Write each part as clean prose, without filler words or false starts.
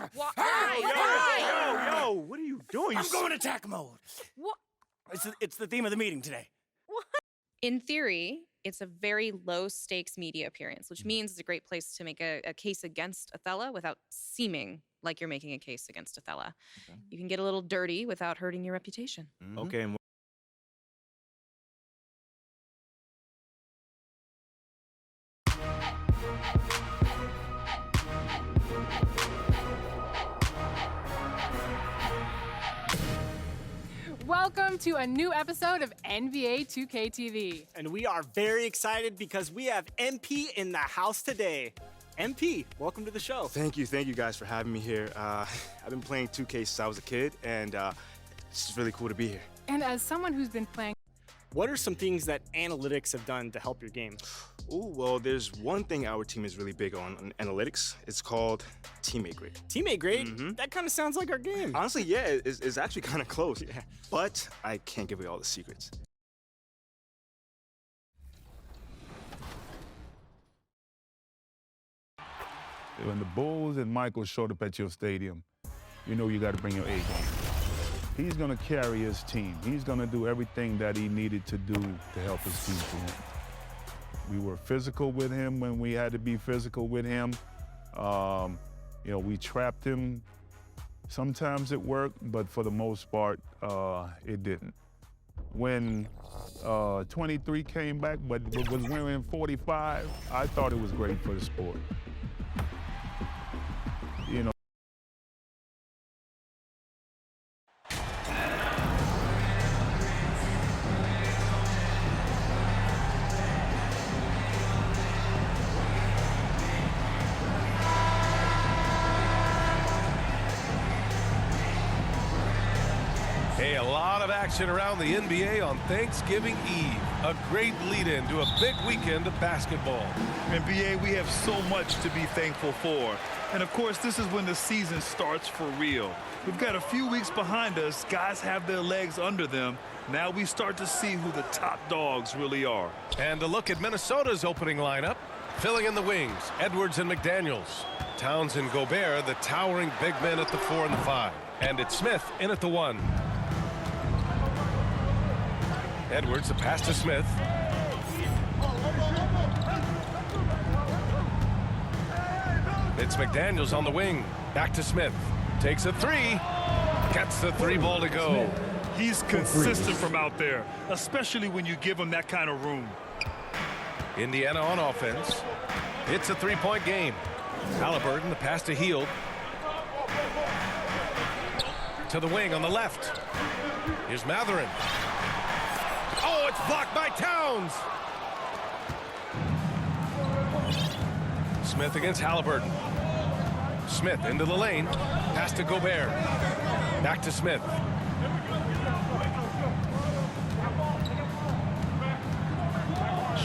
Yo, what are you doing? I'm going attack mode. What? It's the theme of the meeting today. What? In theory, it's a very low-stakes media appearance, which means it's a great place to make a case against Othello without seeming like you're making a case against Othello. Okay. You can get a little dirty without hurting your reputation. Mm-hmm. Okay. And Welcome to a new episode of NBA 2K TV. And we are very excited because we have MP in the house today. MP, welcome to the show. Thank you guys for having me here. I've been playing 2K since I was a kid, and it's just really cool to be here. And as someone who's been playing... What are some things that analytics have done to help your game? Oh, well, there's one thing our team is really big on analytics. It's called teammate grade. Teammate grade? Mm-hmm. That kind of sounds like our game. Honestly, yeah, it's actually kind of close. Yeah. But I can't give away all the secrets. When the Bulls and Michael showed up at your stadium, you know you got to bring your A game. He's going to carry his team. He's going to do everything that he needed to do to help his team to win. We were physical with him when we had to be physical with him. We trapped him. Sometimes it worked, but for the most part, it didn't. When 23 came back, but was wearing 45, I thought it was great for the sport. You know. Hey, a lot of action around the NBA on Thanksgiving Eve. A great lead-in to a big weekend of basketball. NBA, we have so much to be thankful for. And of course, this is when the season starts for real. We've got a few weeks behind us. Guys have their legs under them. Now we start to see who the top dogs really are. And a look at Minnesota's opening lineup. Filling in the wings, Edwards and McDaniels. Towns and Gobert, the towering big men at the 4 and the 5. And it's Smith in at the 1. Edwards, the pass to Smith. It's McDaniels on the wing. Back to Smith. Takes a 3. Gets the 3 ball to go. He's consistent from out there, especially when you give him that kind of room. Indiana on offense. It's a 3-point game. Halliburton, the pass to Hield. To the wing on the left. Here's Mathurin. Oh, it's blocked by Towns. Smith against Halliburton. Smith into the lane. Pass to Gobert. Back to Smith.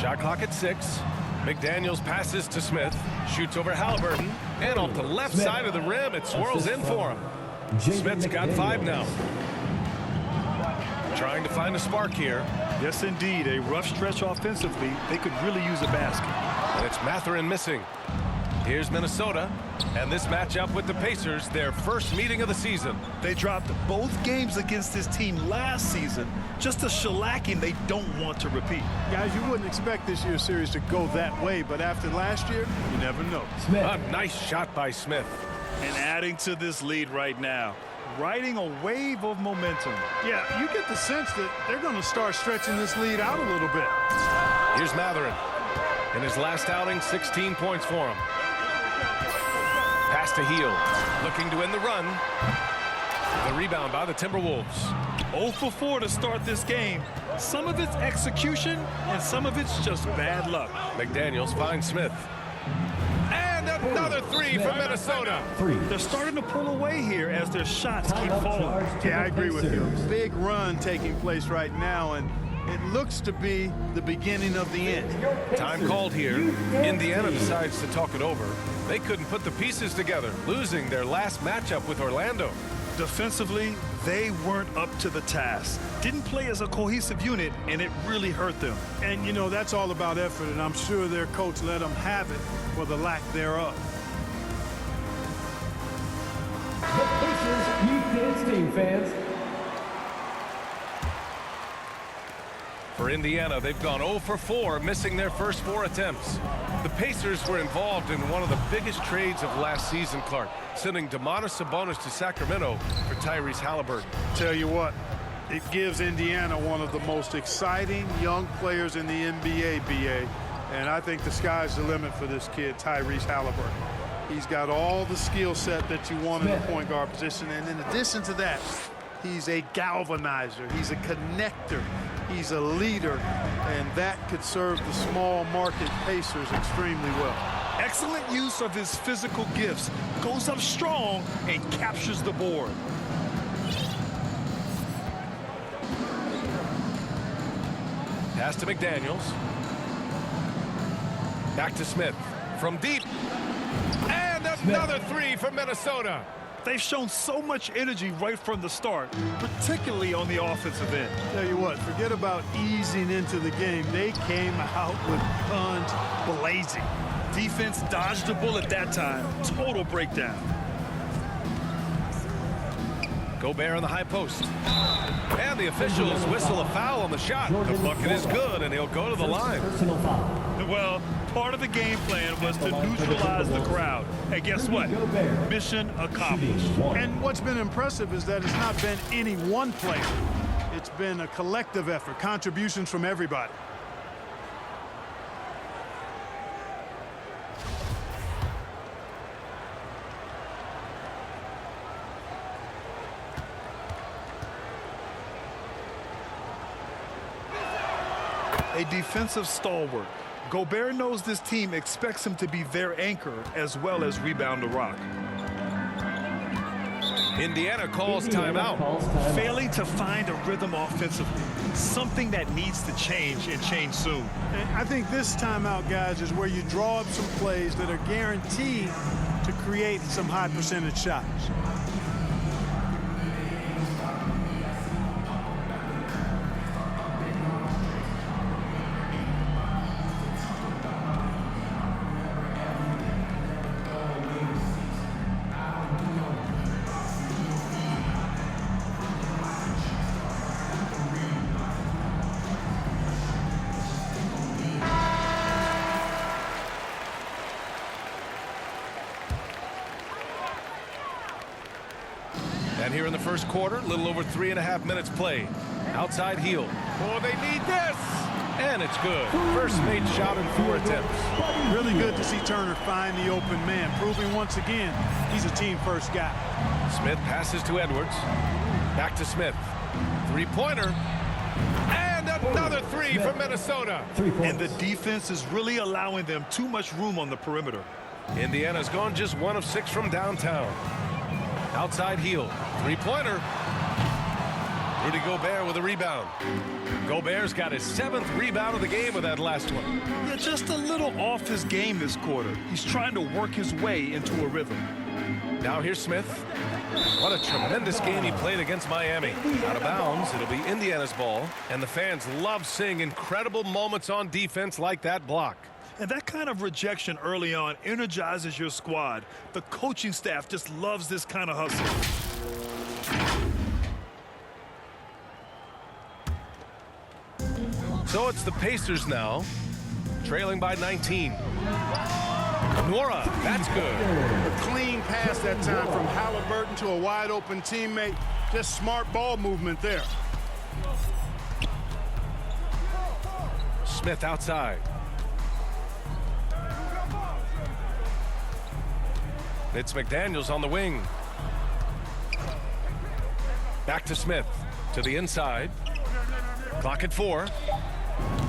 Shot clock at 6. McDaniels passes to Smith. Shoots over Halliburton. And off the left side of the rim, it swirls in for him. Smith's got 5 now. Trying to find a spark here. Yes, indeed. A rough stretch offensively. They could really use a basket. And it's Mathurin missing. Here's Minnesota. And this matchup with the Pacers, their first meeting of the season. They dropped both games against this team last season. Just a shellacking they don't want to repeat. Guys, you wouldn't expect this year's series to go that way, but after last year, you never know. Smith. A nice shot by Smith. And adding to this lead right now. Riding a wave of momentum. Yeah, you get the sense that they're going to start stretching this lead out a little bit. Here's Mathurin. In his last outing, 16 points for him. Pass to Hield. Looking to end the run. The rebound by the Timberwolves. 0 for 4 to start this game. Some of it's execution, and some of it's just bad luck. McDaniels finds Smith. And another 3 from Minnesota. They're starting to pull away here as their shots keep falling. Yeah, I agree with you. Big run taking place right now, and it looks to be the beginning of the end. Time called here. Indiana decides to talk it over. They couldn't put the pieces together, losing their last matchup with Orlando. Defensively, they weren't up to the task. Didn't play as a cohesive unit, and it really hurt them. And, you know, that's all about effort, and I'm sure their coach let them have it for the lack thereof. screen, fans. For Indiana, they've gone 0 for 4, missing their first 4 attempts. The Pacers were involved in one of the biggest trades of last season, Clark, sending Domantas Sabonis to Sacramento for Tyrese Halliburton. Tell you what, it gives Indiana one of the most exciting young players in the NBA, BA. And I think the sky's the limit for this kid, Tyrese Halliburton. He's got all the skill set that you want in the point guard position. And in addition to that, he's a galvanizer. He's a connector. He's a leader. And that could serve the small market Pacers extremely well. Excellent use of his physical gifts. Goes up strong and captures the board. Pass to McDaniels. Back to Smith. From deep. And another 3 for Minnesota. They've shown so much energy right from the start, particularly on the offensive end. Tell you what, forget about easing into the game. They came out with guns blazing. Defense dodged a bullet that time. Total breakdown. Gobert on the high post. And the officials whistle a foul on the shot. The bucket is good, and he'll go to the line. Well, part of the game plan was to neutralize the crowd. And guess what? Mission accomplished. And what's been impressive is that it's not been any one player. It's been a collective effort, contributions from everybody. A defensive stalwart. Gobert knows this team expects him to be their anchor as well as rebound the rock. Indiana calls timeout. Failing to find a rhythm offensively. Something that needs to change and change soon. And I think this timeout, guys, is where you draw up some plays that are guaranteed to create some high percentage shots. And here in the first quarter, a little over 3.5 minutes played. Outside heel. Oh, they need this! And it's good. First made shot in 4 attempts. Really good to see Turner find the open man, proving once again he's a team-first guy. Smith passes to Edwards. Back to Smith. Three-pointer. And another 3 from Minnesota. And the defense is really allowing them too much room on the perimeter. Indiana's gone just 1 of 6 from downtown. Outside heel. Three-pointer. Rudy Gobert with a rebound. Gobert's got his 7th rebound of the game with that last one. Yeah, just a little off his game this quarter. He's trying to work his way into a rhythm. Now here's Smith. What a tremendous game he played against Miami. Out of bounds, it'll be Indiana's ball. And the fans love seeing incredible moments on defense like that block. And that kind of rejection early on energizes your squad. The coaching staff just loves this kind of hustle. So it's the Pacers now, trailing by 19. Nora, that's good. A clean pass that time from Halliburton to a wide-open teammate. Just smart ball movement there. Smith outside. It's McDaniels on the wing. Back to Smith. To the inside. Clock at 4.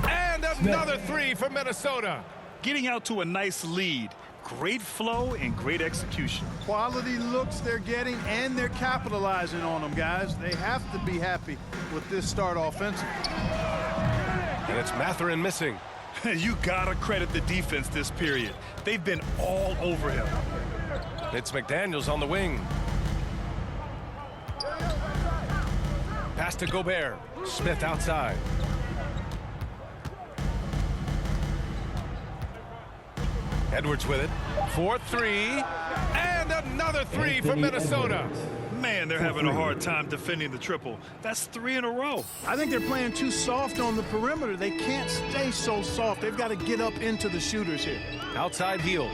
And another 3 from Minnesota. Getting out to a nice lead. Great flow and great execution. Quality looks they're getting, and they're capitalizing on them, guys. They have to be happy with this start offensively. And it's Mathurin missing. You gotta credit the defense this period. They've been all over him. It's McDaniels on the wing. Pass to Gobert. Smith outside. Edwards with it. 4-3. And another 3 from Minnesota. Man, they're having a hard time defending the triple. That's 3 in a row. I think they're playing too soft on the perimeter. They can't stay so soft. They've got to get up into the shooters here. Outside Hield.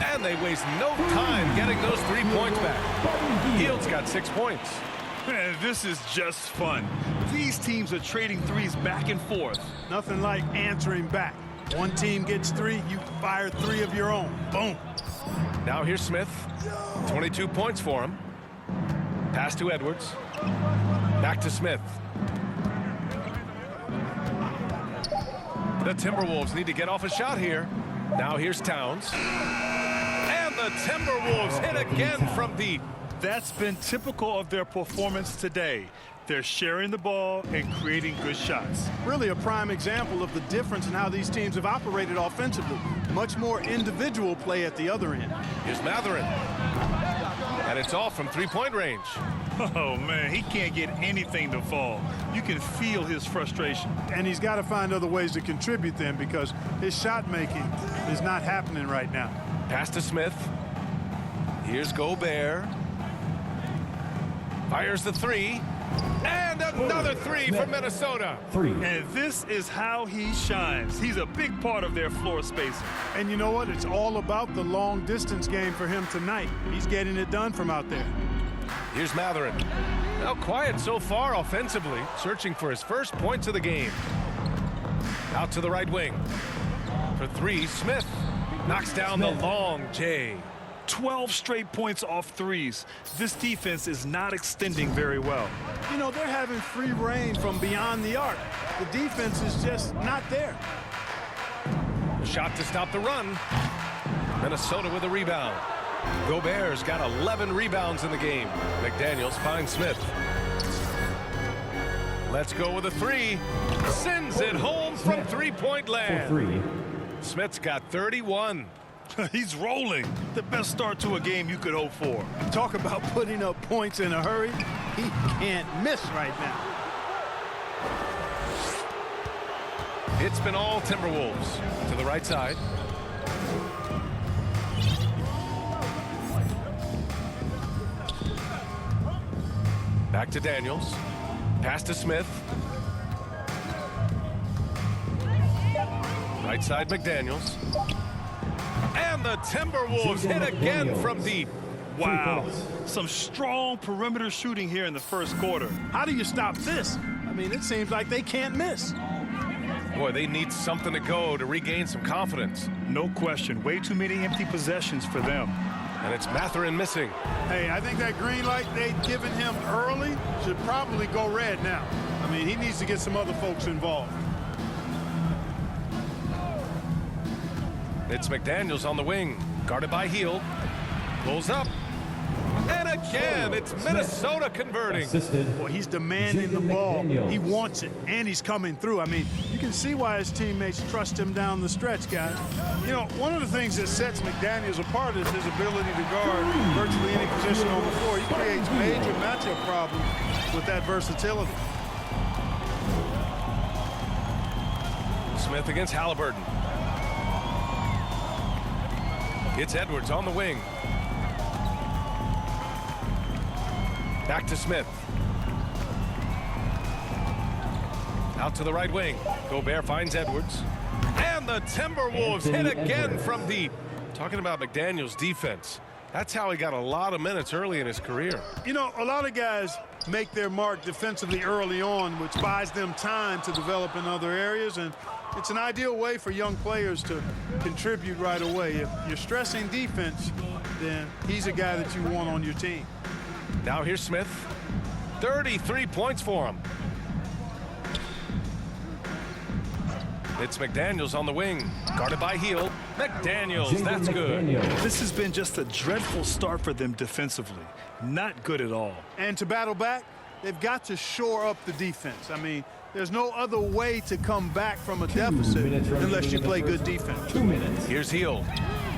And they waste no time getting those 3 points back. Hield's got 6 points. Man, this is just fun. These teams are trading threes back and forth. Nothing like answering back. One team gets 3, you fire 3 of your own. Boom. Now here's Smith. 22 points for him. Pass to Edwards. Back to Smith. The Timberwolves need to get off a shot here. Now here's Towns. And the Timberwolves hit again from deep. That's been typical of their performance today. They're sharing the ball and creating good shots. Really a prime example of the difference in how these teams have operated offensively. Much more individual play at the other end. Here's Matherin. And it's off from 3-point range. Oh, man, he can't get anything to fall. You can feel his frustration. And he's got to find other ways to contribute then because his shot making is not happening right now. Pass to Smith. Here's Gobert. Fires the 3. And another 3 from Minnesota. And this is how he shines. He's a big part of their floor spacing. And you know what? It's all about the long distance game for him tonight. He's getting it done from out there. Here's Matherin. Now quiet so far offensively, searching for his first points of the game. Out to the right wing. For 3, Smith knocks down the long J. 12 straight points off threes. This defense is not extending very well. You know, they're having free reign from beyond the arc. The defense is just not there. A shot to stop the run. Minnesota with a rebound. Gobert's got 11 rebounds in the game. McDaniels finds Smith. Let's go with a 3. Sends it home from 3-point land. Smith's got 31. He's rolling. The best start to a game you could hope for. Talk about putting up points in a hurry. He can't miss right now. It's been all Timberwolves. To the right side. Back to Daniels. Pass to Smith. Right side McDaniels. And the Timberwolves hit again from deep. Wow. Some strong perimeter shooting here in the first quarter. How do you stop this? I mean, it seems like they can't miss. Boy, they need something to go to regain some confidence. No question. Way too many empty possessions for them. And it's Matherin missing. Hey, I think that green light they'd given him early should probably go red now. I mean, he needs to get some other folks involved. It's McDaniels on the wing, guarded by Hield. Pulls up. And again, it's Minnesota converting. Well, he's demanding the ball. He wants it, and he's coming through. I mean, you can see why his teammates trust him down the stretch, guys. You know, one of the things that sets McDaniels apart is his ability to guard virtually any position on the floor. He creates major matchup problems with that versatility. Smith against Halliburton. It's Edwards on the wing. Back to Smith. Out to the right wing. Gobert finds Edwards. And the Timberwolves hit again from deep. Talking about McDaniels' defense. That's how he got a lot of minutes early in his career. You know, a lot of guys make their mark defensively early on, which buys them time to develop in other areas, and it's an ideal way for young players to contribute right away. If you're stressing defense, then he's a guy that you want on your team. Now here's Smith. 33 points for him. It's McDaniels on the wing, guarded by Hield. McDaniels, that's good. This has been just a dreadful start for them defensively. Not good at all. And to battle back, they've got to shore up the defense. I mean, there's no other way to come back from a deficit unless you play good defense. 2 minutes. Here's Hield.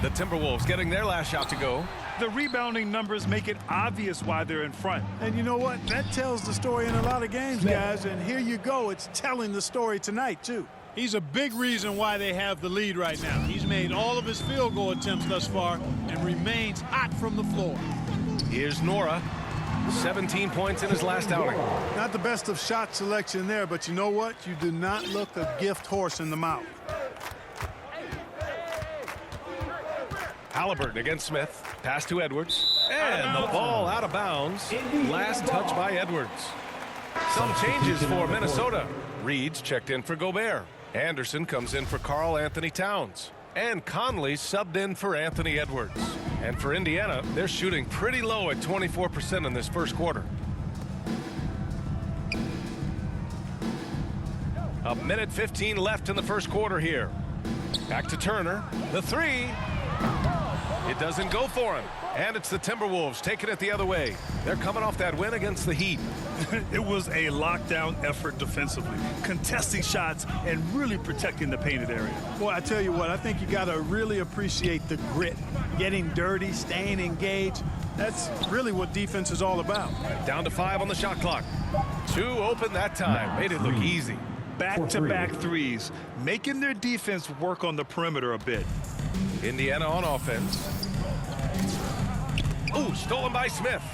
The Timberwolves getting their last shot to go. The rebounding numbers make it obvious why they're in front. And you know what? That tells the story in a lot of games, guys. And here you go. It's telling the story tonight, too. He's a big reason why they have the lead right now. He's made all of his field goal attempts thus far and remains hot from the floor. Here's Nora. 17 points in his last outing. Not the best of shot selection there, but you know what? You do not look a gift horse in the mouth. Halliburton against Smith. Pass to Edwards. And the ball out of bounds. Last touch by Edwards. Some changes for Minnesota. Reed's checked in for Gobert. Anderson comes in for Karl Anthony Towns. And Conley subbed in for Anthony Edwards. And for Indiana, they're shooting pretty low at 24% in this first quarter. A minute 15 left in the first quarter here. Back to Turner. The three. It doesn't go for him. And it's the Timberwolves taking it the other way. They're coming off that win against the Heat. It was a lockdown effort defensively, contesting shots and really protecting the painted area. Boy, I tell you what, I think you got to really appreciate the grit, getting dirty, staying engaged. That's really what defense is all about. Down to 5 on the shot clock. 2 open that time. Made it look easy. Back-to-back threes, making their defense work on the perimeter a bit. Indiana on offense. Ooh, stolen by Smith.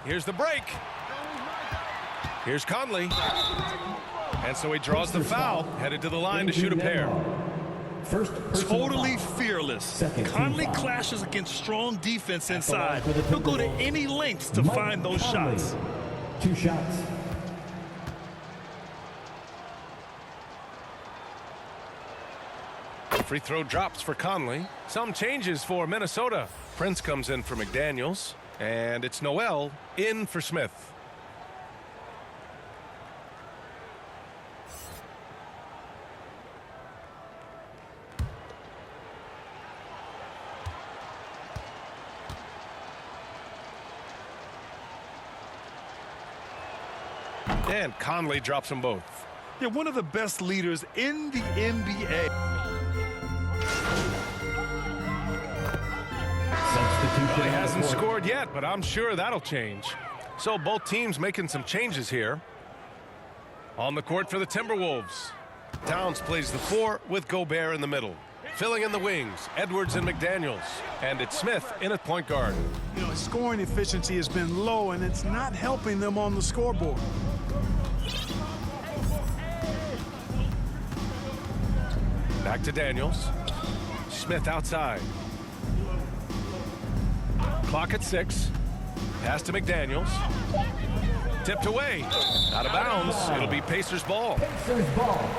Here's the break. Here's Conley. And so he draws the foul, headed to the line to shoot a pair. Totally fearless. Conley clashes against strong defense inside. He'll go to any lengths to find those shots. 2 shots. Free throw drops for Conley. Some changes for Minnesota. Prince comes in for McDaniels. And it's Noel in for Smith. And Conley drops them both. They're one of the best leaders in the NBA. Well, he hasn't scored yet, but I'm sure that'll change. So both teams making some changes here. On the court for the Timberwolves. Towns plays the 4 with Gobert in the middle. Filling in the wings, Edwards and McDaniels. And it's Smith in at point guard. You know, scoring efficiency has been low, and it's not helping them on the scoreboard. Back to Daniels. Smith outside. Clock at 6. Pass to McDaniels. Tipped away. Out of bounds. It'll be Pacers ball. Pacers ball.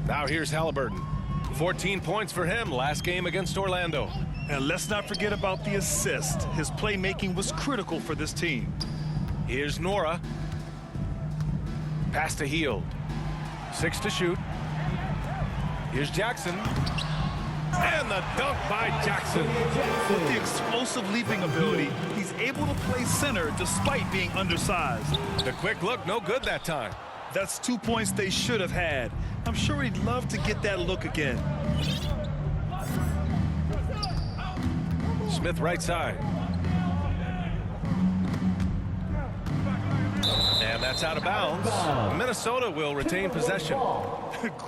Now here's Halliburton. 14 points for him last game against Orlando. And let's not forget about the assist. His playmaking was critical for this team. Here's Nora. Pass to Hield. 6 to shoot. Here's Jackson. And the dunk by Jackson. With the explosive leaping ability, he's able to play center despite being undersized. The quick look, no good that time. That's 2 points they should have had. I'm sure he'd love to get that look again. Smith right side. And that's out of bounds. Minnesota will retain possession.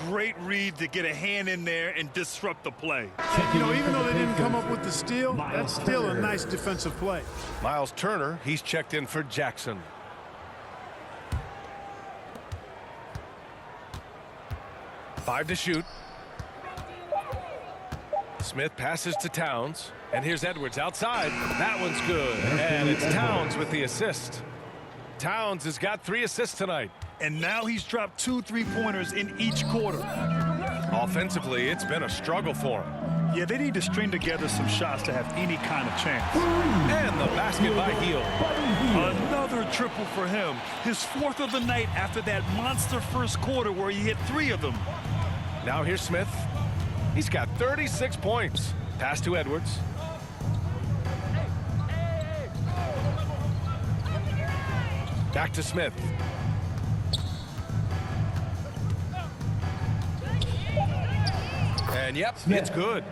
Great read to get a hand in there and disrupt the play. You know, even though they didn't come up with the steal, that's still a nice defensive play. Miles Turner, he's checked in for Jackson. Five to shoot. Smith passes to Towns. And here's Edwards outside. That one's good. And it's Towns with the assist. Towns has got 3 assists tonight. And now he's dropped 2 3-pointers in each quarter. Offensively, it's been a struggle for him. Yeah, they need to string together some shots to have any kind of chance. And the basket by Hield. Another triple for him. His 4th of the night after that monster first quarter where he hit 3 of them. Now here's Smith. He's got 36 points. Pass to Edwards. Back to Smith. And yep, it's good.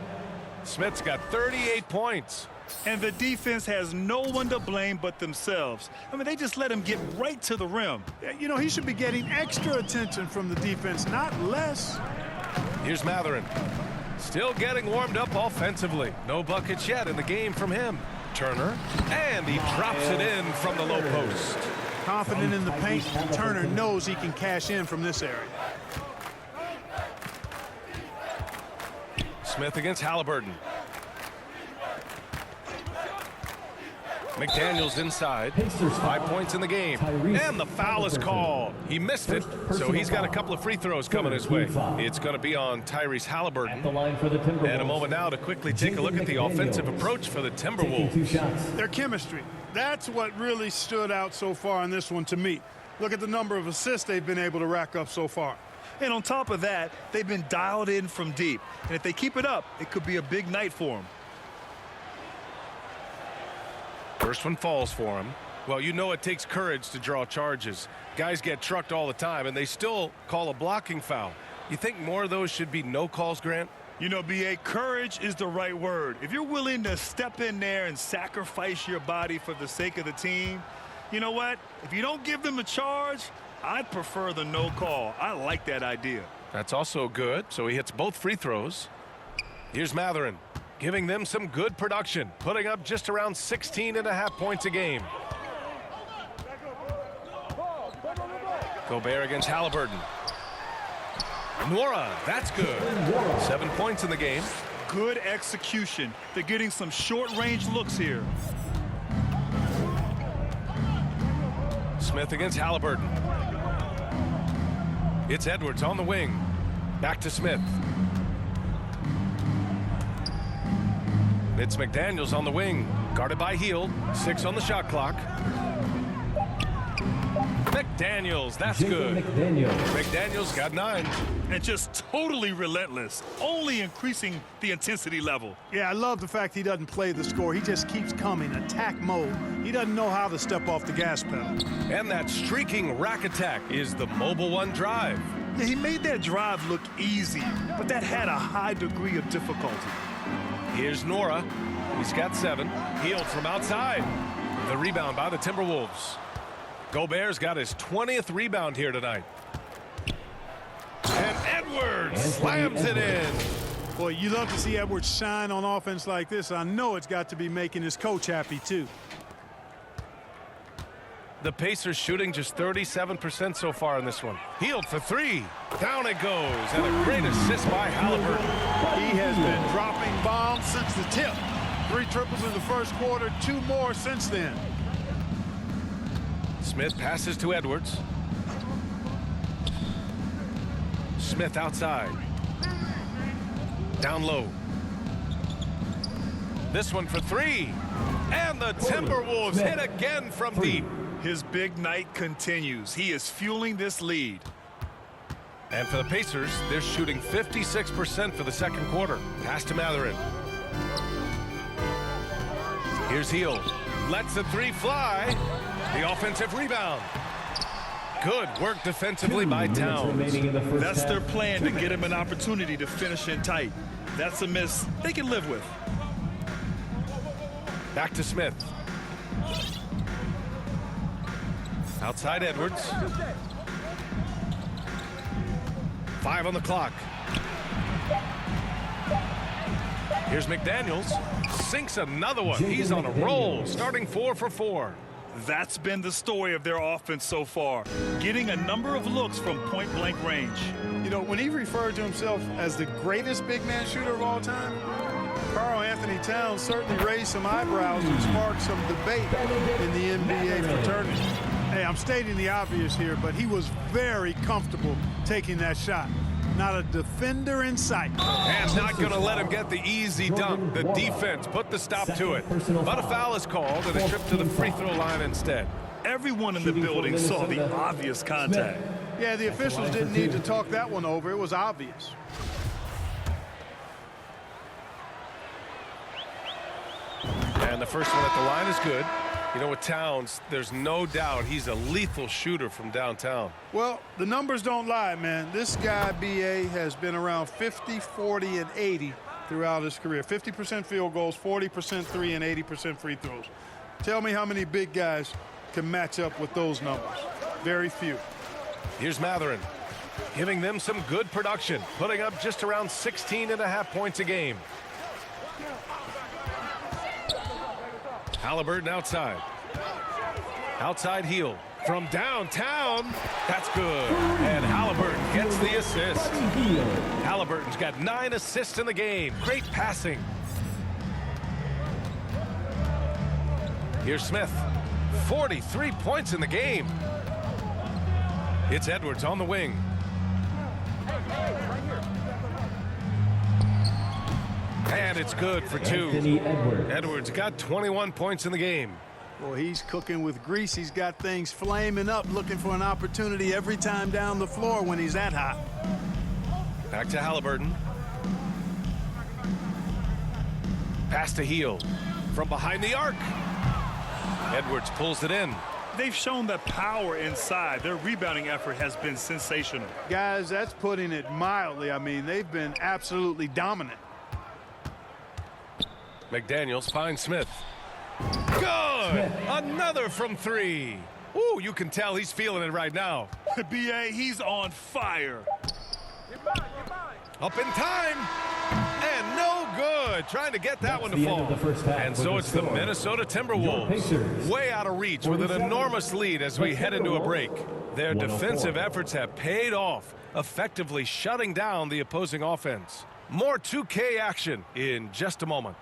Smith's got 38 points. And the defense has no one to blame but themselves. I mean, they just let him get right to the rim. You know, he should be getting extra attention from the defense, not less. Here's Matherin. Still getting warmed up offensively. No buckets yet in the game from him. Turner, and he drops it in from the low post. Confident in the paint, Turner knows he can cash in from this area. Smith against Halliburton. McDaniels inside. 5 points in the game. And the foul is called. He missed it, so he's got a couple of free throws coming his way. It's going to be on Tyrese Halliburton. And a moment now to quickly take a look at the offensive approach for the Timberwolves. Their chemistry. That's what really stood out so far in this one to me. Look at the number of assists they've been able to rack up so far. And on top of that, they've been dialed in from deep. And if they keep it up, it could be a big night for them. First one falls for him. Well, you know it takes courage to draw charges. Guys get trucked all the time, and they still call a blocking foul. You think more of those should be no calls, Grant? You know, B.A., courage is the right word. If you're willing to step in there and sacrifice your body for the sake of the team, you know what? If you don't give them a charge, I'd prefer the no call. I like that idea. That's also good, so he hits both free throws. Here's Matherin, giving them some good production, putting up just around 16.5 points a game. Gobert against Halliburton. Nora, that's good. 7 points in the game. Good execution. They're getting some short-range looks here. Smith against Halliburton. It's Edwards on the wing. Back to Smith. It's McDaniels on the wing, guarded by Hield. 6 on the shot clock. McDaniels, that's good. McDaniels got 9. And just totally relentless, only increasing the intensity level. Yeah, I love the fact he doesn't play the score. He just keeps coming, attack mode. He doesn't know how to step off the gas pedal. And that streaking rack attack is the Mobile One drive. Yeah, he made that drive look easy, but that had a high degree of difficulty. Here's Nora. He's got 7. Hield from outside. The rebound by the Timberwolves. Gobert's got his 20th rebound here tonight. And Edwards slams it in. Boy, you love to see Edwards shine on offense like this. I know it's got to be making his coach happy, too. The Pacers shooting just 37% so far in this one. Hield for 3. Down it goes. And a great assist by Halliburton. He has been dropping bombs since the tip. 3 triples in the first quarter, 2 more since then. Smith passes to Edwards. Smith outside. Down low. This one for 3. And the Timberwolves hit again from deep. His big night continues. He is fueling this lead. And for the Pacers, they're shooting 56% for the second quarter. Pass to Matherin. Here's Hield. Lets the 3 fly. The offensive rebound. Good work defensively by Towns. That's their plan, to get him an opportunity to finish in tight. That's a miss they can live with. Back to Smith. Outside Edwards. 5 on the clock. Here's McDaniels. Sinks another one. He's on a roll, starting 4 for 4. That's been the story of their offense so far, getting a number of looks from point-blank range. You know, when he referred to himself as the greatest big man shooter of all time, Karl Anthony Towns certainly raised some eyebrows and sparked some debate in the NBA fraternity. Hey, I'm stating the obvious here, but he was very comfortable taking that shot. Not a defender in sight. And not going to let him get the easy dunk. The defense put the stop to it. But a foul is called and a trip to the free throw line instead. Everyone in the building saw the obvious contact. Yeah, the officials didn't need to talk that one over. It was obvious. And the first one at the line is good. You know, with Towns, there's no doubt he's a lethal shooter from downtown. Well, the numbers don't lie, man. This guy, B.A., has been around 50, 40, and 80 throughout his career. 50% field goals, 40% three, and 80% free throws. Tell me how many big guys can match up with those numbers. Very few. Here's Matherin, giving them some good production, putting up just around 16.5 points a game. Halliburton outside. Outside heel from downtown. That's good. And Halliburton gets the assist. Halliburton's got 9 assists in the game. Great passing. Here's Smith. 43 points in the game. It's Edwards on the wing. And it's good for 2. Edwards got 21 points in the game. Well, he's cooking with grease. He's got things flaming up, looking for an opportunity every time down the floor when he's that hot. Back to Halliburton. Pass to Heel. From behind the arc. Edwards pulls it in. They've shown that power inside. Their rebounding effort has been sensational. Guys, that's putting it mildly. I mean, they've been absolutely dominant. McDaniels finds Smith. Good! Another from 3. Ooh, you can tell he's feeling it right now. B.A., he's on fire. Up in time. And no good. Trying to get that one to fall. And so it's the Minnesota Timberwolves. Way out of reach with an enormous lead as we head into a break. Their defensive efforts have paid off, effectively shutting down the opposing offense. More 2K action in just a moment.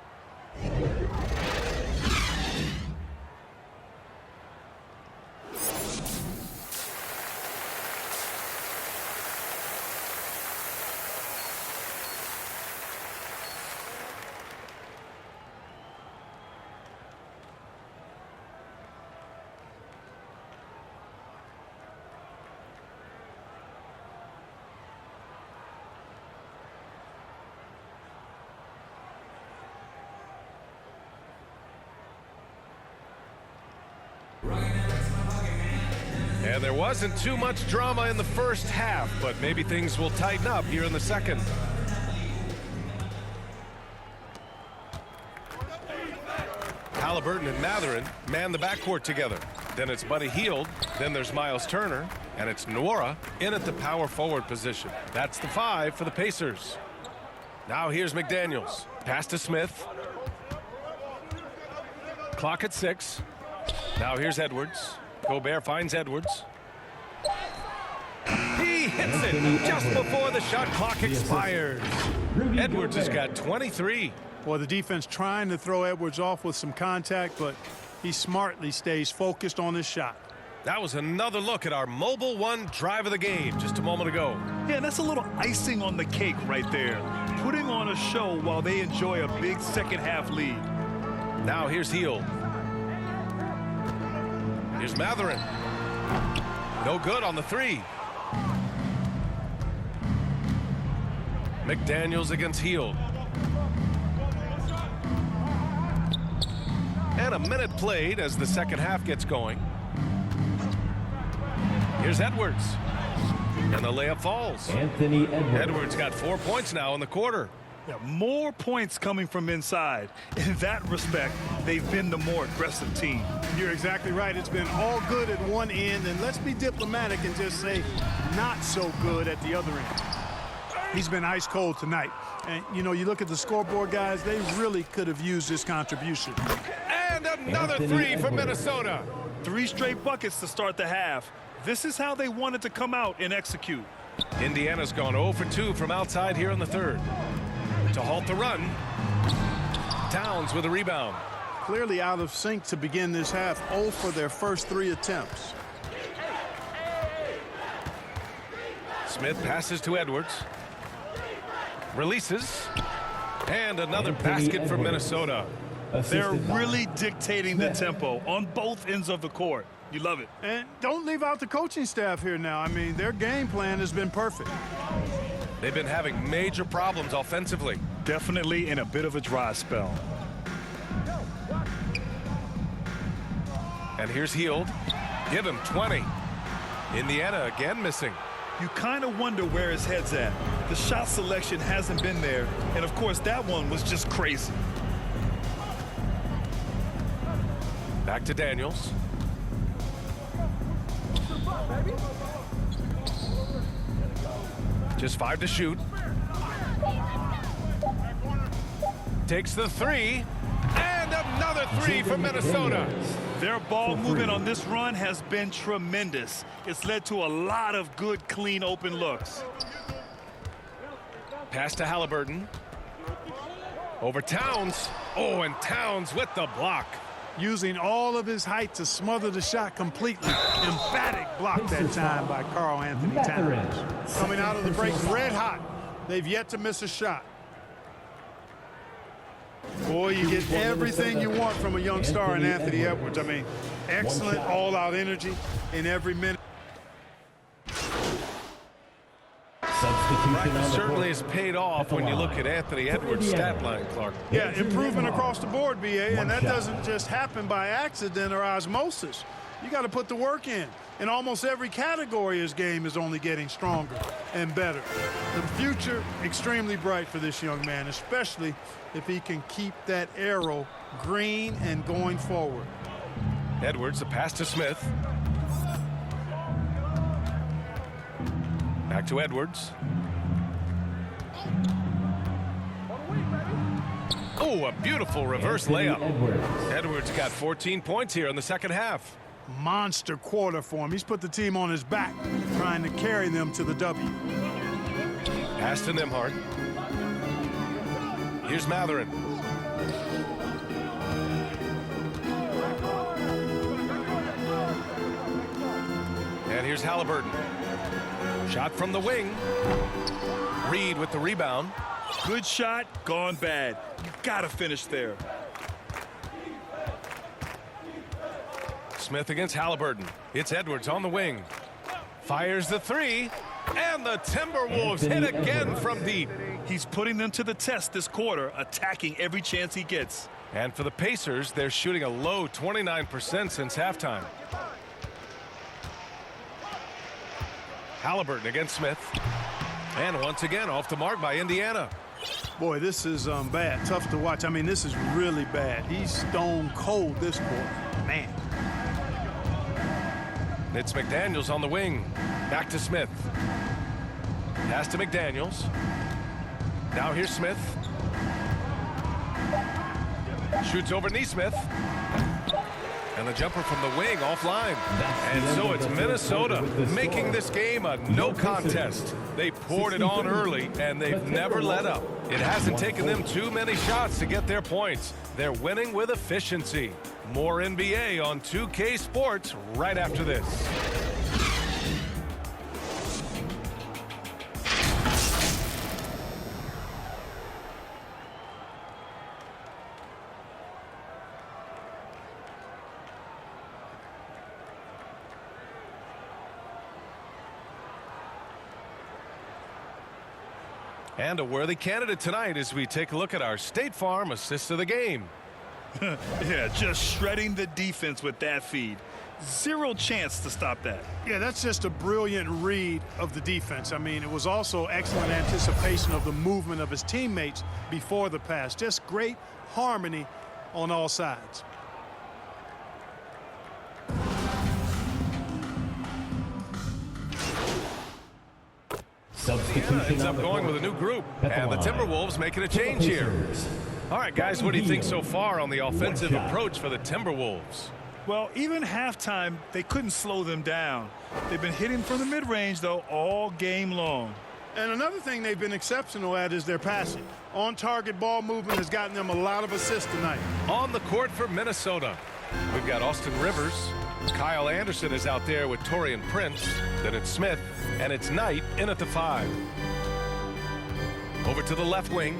And there wasn't too much drama in the first half, but maybe things will tighten up here in the second. Halliburton and Matherin man the backcourt together. Then it's Buddy Hield, then there's Miles Turner, and it's Nwora in at the power forward position. That's the 5 for the Pacers. Now here's McDaniels. Pass to Smith. Clock at 6. Now here's Edwards. Gobert finds Edwards. He hits it just before the shot clock expires. Edwards has got 23. Well, the defense trying to throw Edwards off with some contact, but he smartly stays focused on his shot. That was another look at our Mobile One drive of the game just a moment ago. Yeah, that's a little icing on the cake right there. Putting on a show while they enjoy a big second half lead. Now here's Hield. Here's Matherin. No good on the 3. McDaniels against Hield. And a minute played as the second half gets going. Here's Edwards. And the layup falls. Edwards got 4 points now in the quarter. Yeah, more points coming from inside. In that respect, they've been the more aggressive team. You're exactly right. It's been all good at one end, and let's be diplomatic and just say not so good at the other end. He's been ice cold tonight. And, you know, you look at the scoreboard, guys, they really could have used this contribution. And another 3 from Minnesota. 3 straight buckets to start the half. This is how they wanted to come out and execute. Indiana's gone 0 for 2 from outside here in the third. To halt the run. Towns with a rebound. Clearly out of sync to begin this half. 0 for their first 3 attempts. Smith passes to Edwards. Releases. And another basket for Minnesota. They're really dictating the tempo on both ends of the court. You love it. And don't leave out the coaching staff here now. I mean, their game plan has been perfect. They've been having major problems offensively. Definitely in a bit of a dry spell. And here's Hield. Give him 20. Indiana again missing. You kind of wonder where his head's at. The shot selection hasn't been there. And, of course, that one was just crazy. Back to Daniels. Just 5 to shoot. Takes the 3. And another 3 for Minnesota. Their ball movement on this run has been tremendous. It's led to a lot of good, clean, open looks. Pass to Halliburton. Over Towns. Oh, and Towns with the block. Using all of his height to smother the shot completely. Emphatic block that time by Karl Anthony Towns. Coming out of the break red hot. They've yet to miss a shot. Boy, you get everything you want from a young star in Anthony Edwards. I mean, excellent all-out energy in every minute. Practice certainly has paid off when you look at Anthony Edwards' stat line, Clark. Yeah, improvement across the board, BA, and that doesn't just happen by accident or osmosis. You got to put the work in. In almost every category, his game is only getting stronger and better. The future, extremely bright for this young man, especially if he can keep that arrow green and going forward. Edwards, a pass to Smith. Back to Edwards. Oh, a beautiful reverse layup. Edwards got 14 points here in the second half. Monster quarter for him. He's put the team on his back, trying to carry them to the W. Pass to Nembhard. Here's Matherin. And here's Halliburton. Shot from the wing. Reed with the rebound. Good shot, gone bad. You gotta finish there. Smith against Halliburton. It's Edwards on the wing. Fires the 3. And the Timberwolves hit again from deep. He's putting them to the test this quarter, attacking every chance he gets. And for the Pacers, they're shooting a low 29% since halftime. Halliburton against Smith. And once again, off the mark by Indiana. Boy, this is bad. Tough to watch. I mean, this is really bad. He's stone cold this quarter. Man. It's McDaniels on the wing. Back to Smith. Pass to McDaniels. Now here's Smith. Shoots over Neesmith. And the jumper from the wing offline. And so it's Minnesota making this game a no contest. They poured it on early, and they've never let up. It hasn't taken them too many shots to get their points. They're winning with efficiency. More NBA on 2K Sports right after this. And a worthy candidate tonight as we take a look at our State Farm assist of the game. Yeah, just shredding the defense with that feed. Zero chance to stop that. Yeah, that's just a brilliant read of the defense. I mean, it was also excellent anticipation of the movement of his teammates before the pass. Just great harmony on all sides. Indiana ends up going with a new group, and the Timberwolves making a change here. All right, guys, what do you think so far on the offensive approach for the Timberwolves? Well, even halftime, they couldn't slow them down. They've been hitting from the mid-range, though, all game long. And another thing they've been exceptional at is their passing. On-target ball movement has gotten them a lot of assists tonight. On the court for Minnesota, we've got Austin Rivers. Kyle Anderson is out there with Taurean Prince. Then it's Smith, and it's Knight in at the 5. Over to the left wing.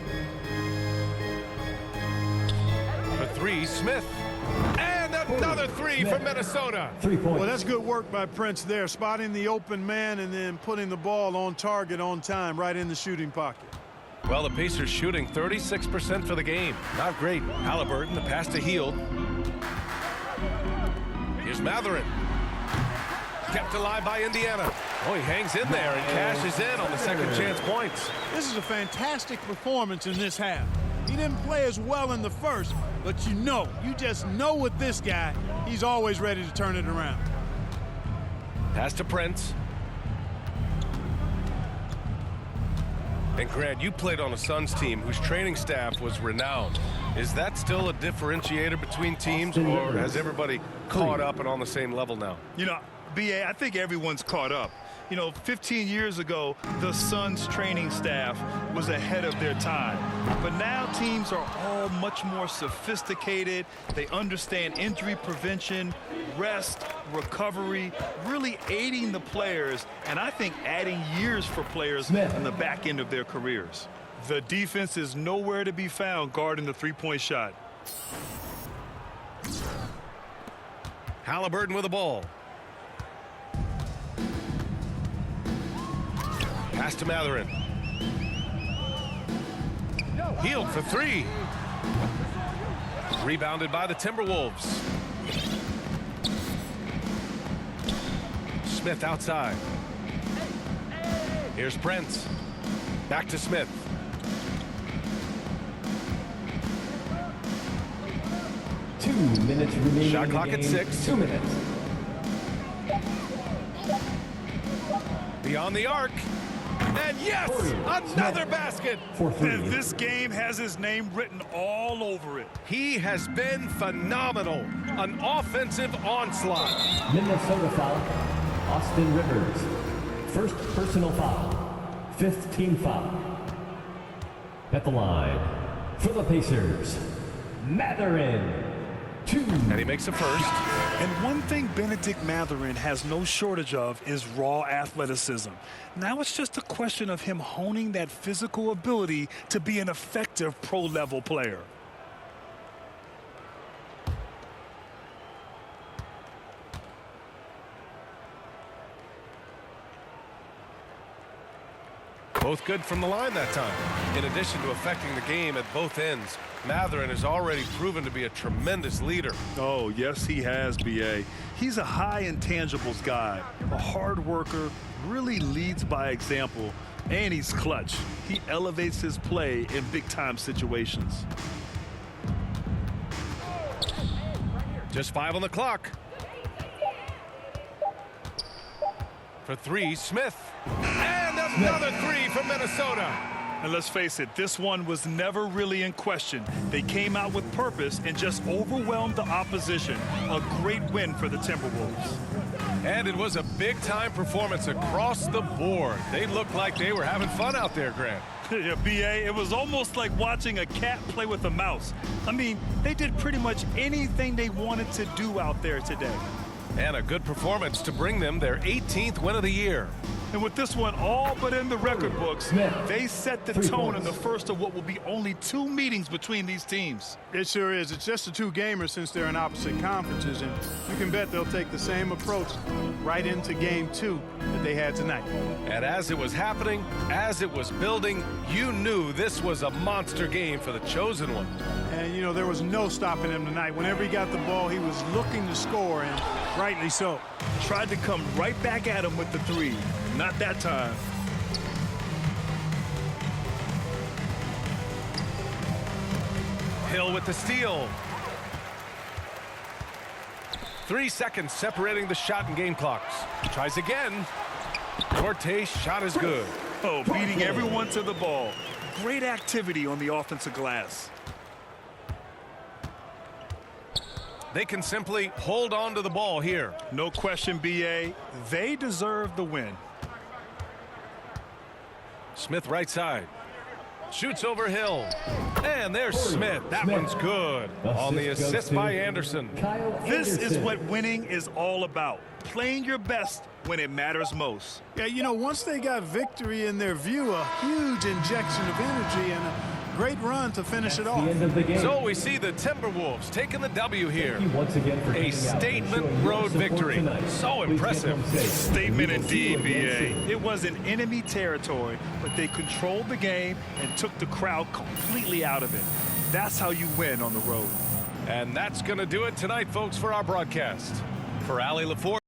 For 3, Smith. And another 3 for Minnesota. 3 points. Well, that's good work by Prince there, spotting the open man and then putting the ball on target on time right in the shooting pocket. Well, the Pacers shooting 36% for the game. Not great. Halliburton, the pass to Hield. Here's Matherin. Kept alive by Indiana. Oh, he hangs in there and cashes in on the second chance points. This is a fantastic performance in this half. He didn't play as well in the first, but you just know with this guy, he's always ready to turn it around. Pass to Prince. And Grant, you played on a Suns team whose training staff was renowned. Is that still a differentiator between teams, or has everybody caught up and on the same level now? You know, B.A., I think everyone's caught up. 15 years ago, the Suns training staff was ahead of their time. But now teams are all much more sophisticated. They understand injury prevention, rest, recovery, really aiding the players, and I think adding years for players on the back end of their careers. The defense is nowhere to be found guarding the three-point shot. Halliburton with the ball. Pass to Matherin. Healed for three. Rebounded by the Timberwolves. Smith outside. Here's Prince. Back to Smith. Two minutes remaining. Shot clock in the at game. 6. 2 minutes. Beyond the arc. And yes, another basket. And this game has his name written all over it. He has been phenomenal. An offensive onslaught. Minnesota foul. Austin Rivers. First personal foul. 5th team foul. At the line for the Pacers, Matherin. 2. And he makes a first. And one thing Benedict Matherin has no shortage of is raw athleticism. Now it's just a question of him honing that physical ability to be an effective pro-level player. Both good from the line that time. In addition to affecting the game at both ends, Matherin has already proven to be a tremendous leader. Oh, yes, he has, B.A. He's a high intangibles guy, a hard worker, really leads by example, and he's clutch. He elevates his play in big-time situations. Just 5 on the clock. For 3, Smith. And another 3 from Minnesota. And let's face it, this one was never really in question. They came out with purpose and just overwhelmed the opposition. A great win for the Timberwolves. And it was a big-time performance across the board. They looked like they were having fun out there, Grant. Yeah, B.A., it was almost like watching a cat play with a mouse. I mean, they did pretty much anything they wanted to do out there today. And a good performance to bring them their 18th win of the year. And with this one all but in the record books, they set the tone in the first of what will be only 2 meetings between these teams. It sure is. It's just a 2 gamers since they're in opposite conferences, and you can bet they'll take the same approach right into game 2 that they had tonight. And as it was happening, as it was building, you knew this was a monster game for the chosen one. And, there was no stopping him tonight. Whenever he got the ball, he was looking to score, and rightly so. Tried to come right back at him with the 3. Not that time. Hill with the steal. 3 seconds separating the shot and game clocks. Tries again. Cortez shot is good. Oh, beating everyone to the ball. Great activity on the offensive glass. They can simply hold on to the ball here. No question, B.A. They deserve the win. Smith right side. Shoots over Hill. And there's Smith. That one's good. On the assist by Anderson. This is what winning is all about. Playing your best when it matters most. Yeah, once they got victory in their view, a huge injection of energy and a great run to finish it off. So we see the Timberwolves taking the W here. A statement road victory. So impressive. Statement indeed, B.A. It was in enemy territory, but they controlled the game and took the crowd completely out of it. That's how you win on the road. And that's going to do it tonight, folks, for our broadcast. For Allie LaForge.